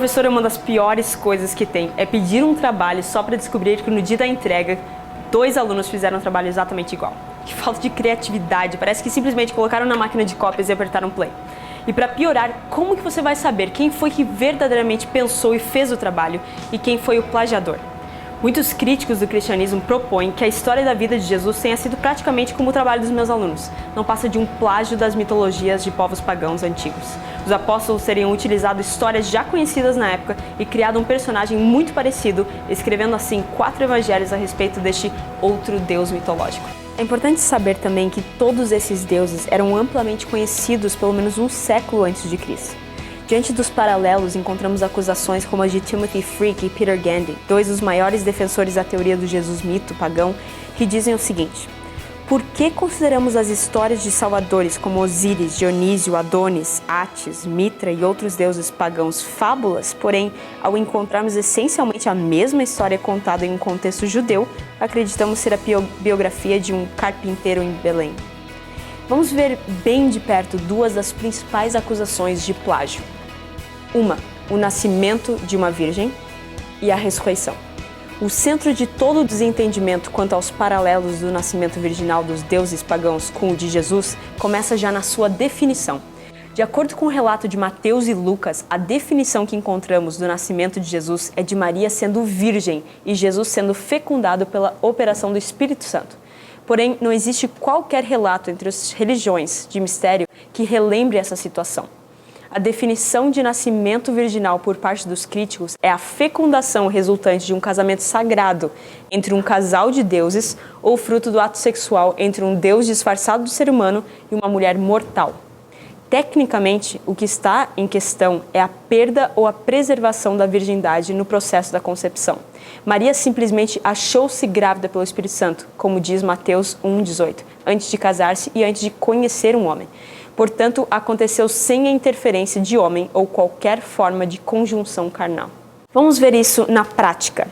professor é uma das piores coisas que tem. É pedir um trabalho só para descobrir que no dia da entrega, 2 alunos fizeram um trabalho exatamente igual. Que falta de criatividade, parece que simplesmente colocaram na máquina de cópias e apertaram play. E para piorar, como que você vai saber quem foi que verdadeiramente pensou e fez o trabalho e quem foi o plagiador? Muitos críticos do cristianismo propõem que a história da vida de Jesus tenha sido praticamente como o trabalho dos meus alunos. Não passa de um plágio das mitologias de povos pagãos antigos. Os apóstolos teriam utilizado histórias já conhecidas na época e criado um personagem muito parecido, escrevendo assim 4 evangelhos a respeito deste outro deus mitológico. É importante saber também que todos esses deuses eram amplamente conhecidos pelo menos um século antes de Cristo. Diante dos paralelos, encontramos acusações como as de Timothy Freke e Peter Gandy, 2 dos maiores defensores da teoria do Jesus mito pagão, que dizem o seguinte: por que consideramos as histórias de salvadores como Osíris, Dionísio, Adonis, Atis, Mitra e outros deuses pagãos fábulas, porém, ao encontrarmos essencialmente a mesma história contada em um contexto judeu, acreditamos ser a biografia de um carpinteiro em Belém? Vamos ver bem de perto 2 das principais acusações de plágio. Uma, o nascimento de uma virgem, e a ressurreição. O centro de todo o desentendimento quanto aos paralelos do nascimento virginal dos deuses pagãos com o de Jesus começa já na sua definição. De acordo com o relato de Mateus e Lucas, a definição que encontramos do nascimento de Jesus é de Maria sendo virgem e Jesus sendo fecundado pela operação do Espírito Santo. Porém, não existe qualquer relato entre as religiões de mistério que relembre essa situação. A definição de nascimento virginal por parte dos críticos é a fecundação resultante de um casamento sagrado entre um casal de deuses ou fruto do ato sexual entre um deus disfarçado do ser humano e uma mulher mortal. Tecnicamente, o que está em questão é a perda ou a preservação da virgindade no processo da concepção. Maria simplesmente achou-se grávida pelo Espírito Santo, como diz Mateus 1,18, antes de casar-se e antes de conhecer um homem. Portanto, aconteceu sem a interferência de homem ou qualquer forma de conjunção carnal. Vamos ver isso na prática.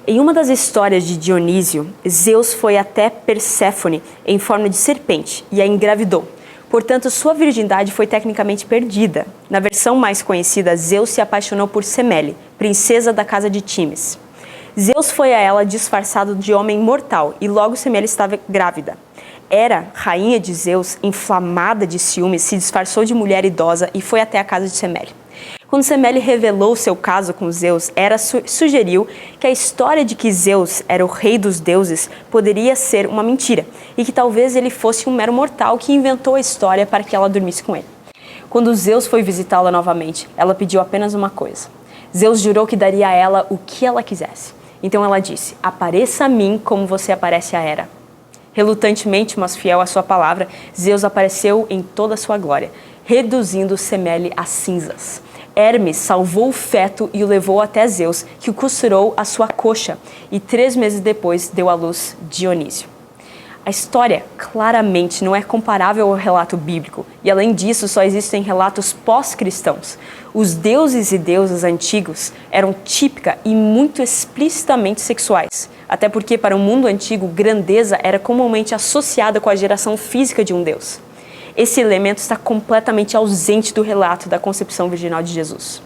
Em uma das histórias de Dionísio, Zeus foi até Perséfone em forma de serpente e a engravidou. Portanto, sua virgindade foi tecnicamente perdida. Na versão mais conhecida, Zeus se apaixonou por Semele, princesa da casa de Times. Zeus foi a ela disfarçado de homem mortal e logo Semele estava grávida. Hera, rainha de Zeus, inflamada de ciúmes, se disfarçou de mulher idosa e foi até a casa de Semele. Quando Semele revelou seu caso com Zeus, Hera sugeriu que a história de que Zeus era o rei dos deuses poderia ser uma mentira e que talvez ele fosse um mero mortal que inventou a história para que ela dormisse com ele. Quando Zeus foi visitá-la novamente, ela pediu apenas uma coisa. Zeus jurou que daria a ela o que ela quisesse. Então ela disse: apareça a mim como você aparece a Hera. Relutantemente, mas fiel à sua palavra, Zeus apareceu em toda a sua glória, reduzindo Semele a cinzas. Hermes salvou o feto e o levou até Zeus, que o costurou a sua coxa, e 3 meses depois deu à luz Dionísio. A história claramente não é comparável ao relato bíblico, e além disso só existem relatos pós-cristãos. Os deuses e deusas antigos eram típica e muito explicitamente sexuais, até porque para o mundo antigo, grandeza era comumente associada com a geração física de um deus. Esse elemento está completamente ausente do relato da concepção virginal de Jesus.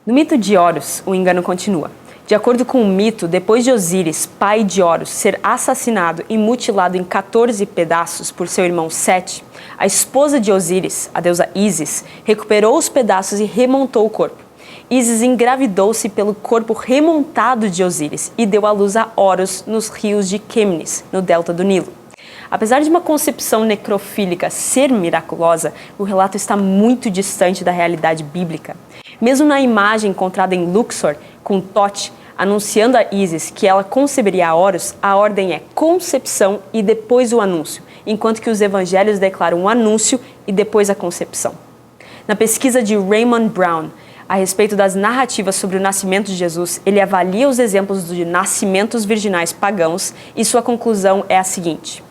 No mito de Horus, o engano continua. De acordo com o mito, depois de Osíris, pai de Horus, ser assassinado e mutilado em 14 pedaços por seu irmão Sete, a esposa de Osíris, a deusa Ísis, recuperou os pedaços e remontou o corpo. Ísis engravidou-se pelo corpo remontado de Osíris e deu à luz a Horus nos rios de Quêmenes, no delta do Nilo. Apesar de uma concepção necrofílica ser miraculosa, o relato está muito distante da realidade bíblica. Mesmo na imagem encontrada em Luxor, com Tote, anunciando a Ísis que ela conceberia a Horus, a ordem é concepção e depois o anúncio, enquanto que os evangelhos declaram o anúncio e depois a concepção. Na pesquisa de Raymond Brown, a respeito das narrativas sobre o nascimento de Jesus, ele avalia os exemplos de nascimentos virginais pagãos e sua conclusão é a seguinte: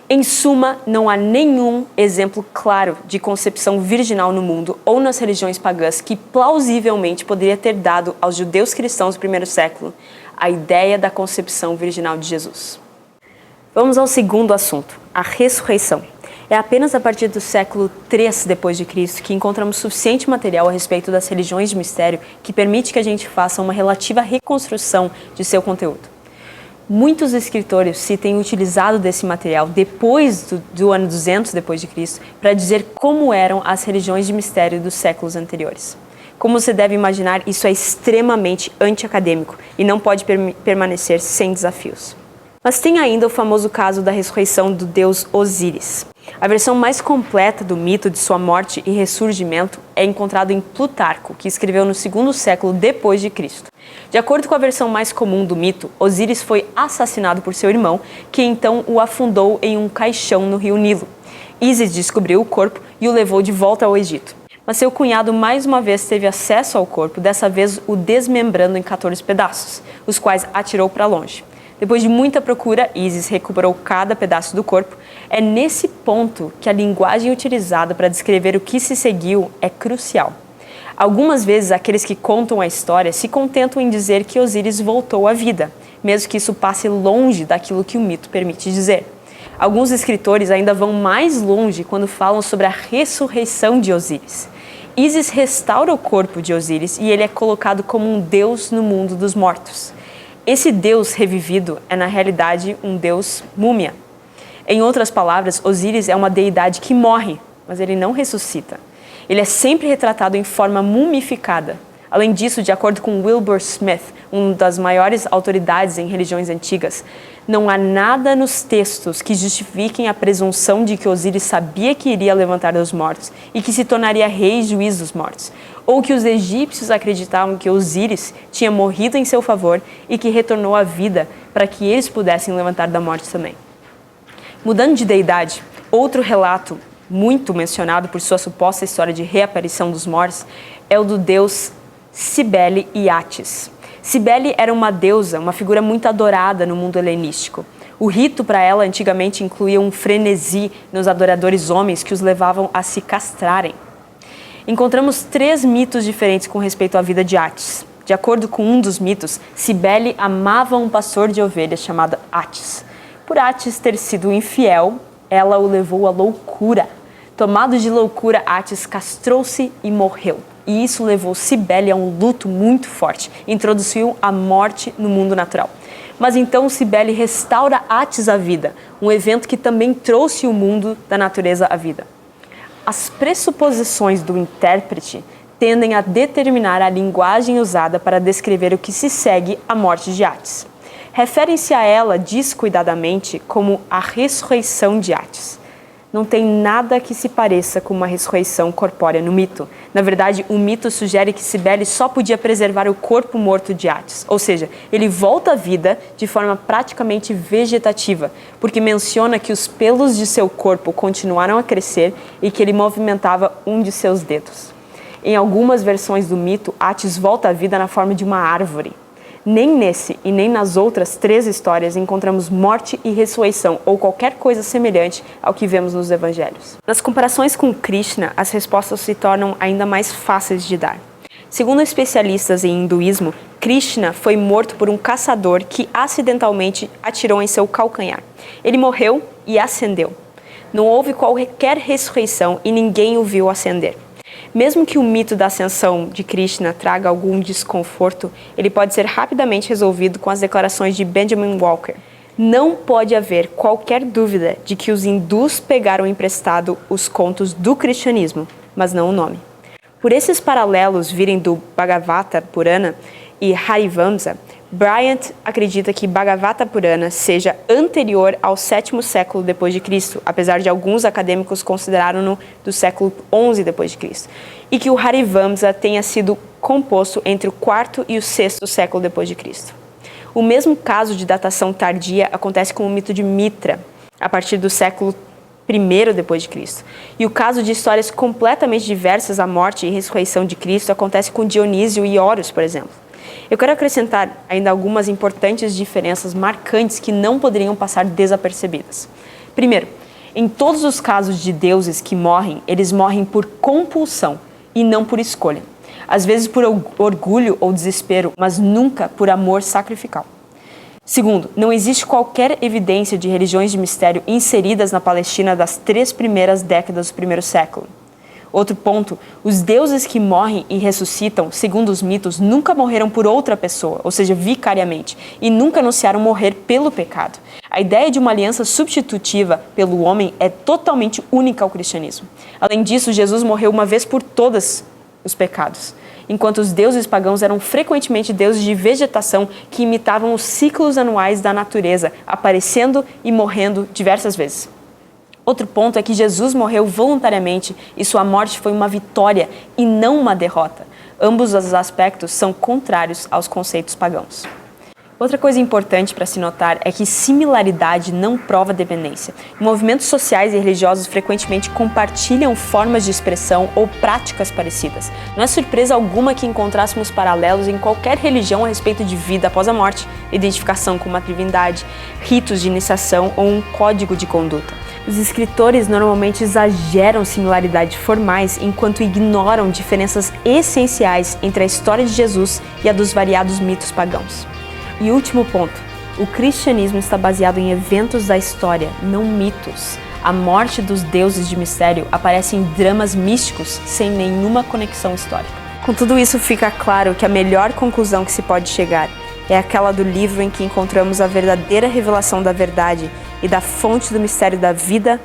em suma, não há nenhum exemplo claro de concepção virginal no mundo ou nas religiões pagãs que plausivelmente poderia ter dado aos judeus cristãos do primeiro século a ideia da concepção virginal de Jesus. Vamos ao segundo assunto, a ressurreição. É apenas a partir do século III d.C. que encontramos suficiente material a respeito das religiões de mistério que permite que a gente faça uma relativa reconstrução de seu conteúdo. Muitos escritores se têm utilizado desse material depois do ano 200 d.C. para dizer como eram as religiões de mistério dos séculos anteriores. Como você deve imaginar, isso é extremamente anti-acadêmico e não pode permanecer sem desafios. Mas tem ainda o famoso caso da ressurreição do deus Osíris. A versão mais completa do mito de sua morte e ressurgimento é encontrado em Plutarco, que escreveu no 2º século depois de Cristo. De acordo com a versão mais comum do mito, Osíris foi assassinado por seu irmão, que então o afundou em um caixão no rio Nilo. Ísis descobriu o corpo e o levou de volta ao Egito. Mas seu cunhado mais uma vez teve acesso ao corpo, dessa vez o desmembrando em 14 pedaços, os quais atirou para longe. Depois de muita procura, Ísis recuperou cada pedaço do corpo. É nesse ponto que a linguagem utilizada para descrever o que se seguiu é crucial. Algumas vezes, aqueles que contam a história se contentam em dizer que Osíris voltou à vida, mesmo que isso passe longe daquilo que o mito permite dizer. Alguns escritores ainda vão mais longe quando falam sobre a ressurreição de Osíris. Ísis restaura o corpo de Osíris e ele é colocado como um deus no mundo dos mortos. Esse deus revivido é, na realidade, um deus múmia. Em outras palavras, Osíris é uma deidade que morre, mas ele não ressuscita. Ele é sempre retratado em forma mumificada. Além disso, de acordo com Wilbur Smith, uma das maiores autoridades em religiões antigas, não há nada nos textos que justifiquem a presunção de que Osíris sabia que iria levantar dos mortos e que se tornaria rei e juiz dos mortos, ou que os egípcios acreditavam que Osíris tinha morrido em seu favor e que retornou à vida para que eles pudessem levantar da morte também. Mudando de deidade, outro relato muito mencionado por sua suposta história de reaparição dos mortos é o do deus Cibele e Átis. Cibele era uma deusa, uma figura muito adorada no mundo helenístico. O rito para ela antigamente incluía um frenesi nos adoradores homens que os levavam a se castrarem. Encontramos 3 mitos diferentes com respeito à vida de Átis. De acordo com um dos mitos, Cibele amava um pastor de ovelhas chamado Átis. Por Átis ter sido infiel, ela o levou à loucura. Tomado de loucura, Átis castrou-se e morreu. E isso levou Cibele a um luto muito forte, introduziu a morte no mundo natural. Mas então Cibele restaura Átis à vida, um evento que também trouxe o mundo da natureza à vida. As pressuposições do intérprete tendem a determinar a linguagem usada para descrever o que se segue à morte de Átis. Referem-se a ela descuidadamente como a ressurreição de Átis. Não tem nada que se pareça com uma ressurreição corpórea no mito. Na verdade, o mito sugere que Cibele só podia preservar o corpo morto de Átis, ou seja, ele volta à vida de forma praticamente vegetativa, porque menciona que os pelos de seu corpo continuaram a crescer e que ele movimentava um de seus dedos. Em algumas versões do mito, Átis volta à vida na forma de uma árvore. Nem nesse e nem nas outras 3 histórias encontramos morte e ressurreição ou qualquer coisa semelhante ao que vemos nos evangelhos. Nas comparações com Krishna, as respostas se tornam ainda mais fáceis de dar. Segundo especialistas em hinduísmo, Krishna foi morto por um caçador que acidentalmente atirou em seu calcanhar. Ele morreu e ascendeu. Não houve qualquer ressurreição e ninguém o viu ascender. Mesmo que o mito da ascensão de Krishna traga algum desconforto, ele pode ser rapidamente resolvido com as declarações de Benjamin Walker. Não pode haver qualquer dúvida de que os hindus pegaram emprestado os contos do cristianismo, mas não o nome. Por esses paralelos virem do Bhagavata Purana e Harivamsa, Bryant acredita que Bhagavata Purana seja anterior ao 7º século depois de Cristo, apesar de alguns acadêmicos consideraram-no do século 11 depois de Cristo, e que o Harivamsa tenha sido composto entre o 4º e o 6º século depois de Cristo. O mesmo caso de datação tardia acontece com o mito de Mitra, a partir do século I depois de Cristo. E o caso de histórias completamente diversas à morte e ressurreição de Cristo acontece com Dionísio e Horus, por exemplo. Eu quero acrescentar ainda algumas importantes diferenças marcantes que não poderiam passar desapercebidas. Primeiro, em todos os casos de deuses que morrem, eles morrem por compulsão e não por escolha. Às vezes por orgulho ou desespero, mas nunca por amor sacrificial. Segundo, não existe qualquer evidência de religiões de mistério inseridas na Palestina das 3 primeiras décadas do primeiro século. Outro ponto, os deuses que morrem e ressuscitam, segundo os mitos, nunca morreram por outra pessoa, ou seja, vicariamente, e nunca anunciaram morrer pelo pecado. A ideia de uma aliança substitutiva pelo homem é totalmente única ao cristianismo. Além disso, Jesus morreu uma vez por todas os pecados, enquanto os deuses pagãos eram frequentemente deuses de vegetação que imitavam os ciclos anuais da natureza, aparecendo e morrendo diversas vezes. Outro ponto é que Jesus morreu voluntariamente e sua morte foi uma vitória e não uma derrota. Ambos os aspectos são contrários aos conceitos pagãos. Outra coisa importante para se notar é que similaridade não prova dependência. Movimentos sociais e religiosos frequentemente compartilham formas de expressão ou práticas parecidas. Não é surpresa alguma que encontrássemos paralelos em qualquer religião a respeito de vida após a morte, identificação com uma divindade, ritos de iniciação ou um código de conduta. Os escritores normalmente exageram similaridades formais enquanto ignoram diferenças essenciais entre a história de Jesus e a dos variados mitos pagãos. E último ponto, o cristianismo está baseado em eventos da história, não mitos. A morte dos deuses de mistério aparece em dramas místicos sem nenhuma conexão histórica. Com tudo isso, fica claro que a melhor conclusão que se pode chegar é aquela do livro em que encontramos a verdadeira revelação da verdade e da fonte do mistério da vida,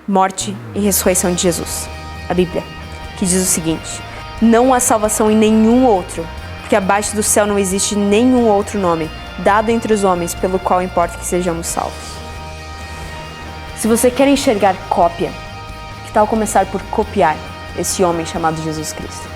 morte e ressurreição de Jesus, a Bíblia, que diz o seguinte: não há salvação em nenhum outro, porque abaixo do céu não existe nenhum outro nome dado entre os homens pelo qual importa que sejamos salvos. Se você quer enxergar cópia, que tal começar por copiar esse homem chamado Jesus Cristo?